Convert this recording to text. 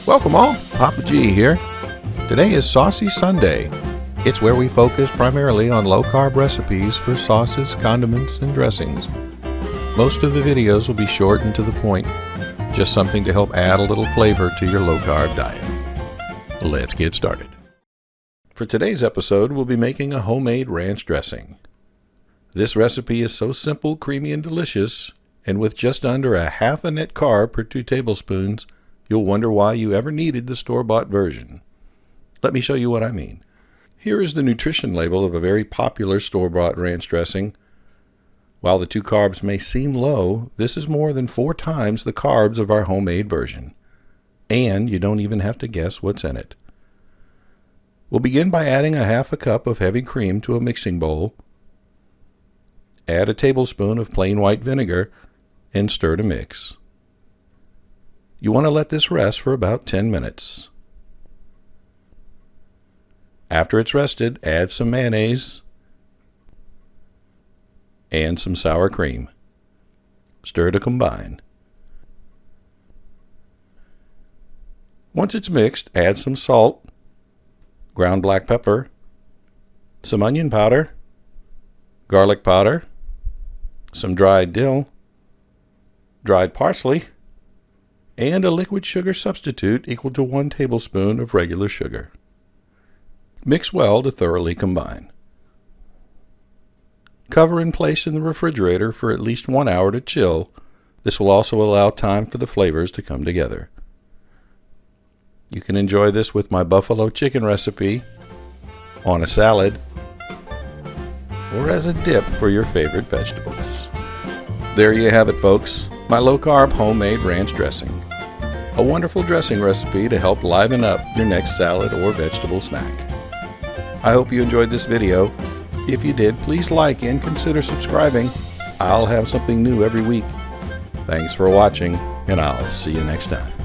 Welcome all, Papa G here. Today is Saucy Sunday. It's where we focus primarily on low-carb recipes for sauces, condiments, and dressings. Most of the videos will be short and to the point, just something to help add a little flavor to your low-carb diet. Let's get started. For today's episode, we'll be making a homemade ranch dressing. This recipe is so simple, creamy, and delicious, and with just under a half a net carb per 2 tablespoons, you'll wonder why you ever needed the store-bought version. Let me show you what I mean. Here is the nutrition label of a very popular store-bought ranch dressing. While the 2 carbs may seem low, this is more than 4 times the carbs of our homemade version. And you don't even have to guess what's in it. We'll begin by adding a half a cup of heavy cream to a mixing bowl. Add a tablespoon of plain white vinegar and stir to mix. You want to let this rest for about 10 minutes. After it's rested, add some mayonnaise and some sour cream. Stir to combine. Once it's mixed, add some salt, ground black pepper, some onion powder, garlic powder, some dried dill, dried parsley, and a liquid sugar substitute equal to 1 tablespoon of regular sugar. Mix well to thoroughly combine. Cover and place in the refrigerator for at least 1 hour to chill. This will also allow time for the flavors to come together. You can enjoy this with my buffalo chicken recipe, on a salad, or as a dip for your favorite vegetables. There you have it, folks, my low-carb homemade ranch dressing. A wonderful dressing recipe to help liven up your next salad or vegetable snack. I hope you enjoyed this video. If you did, please like and consider subscribing. I'll have something new every week. Thanks for watching, and I'll see you next time.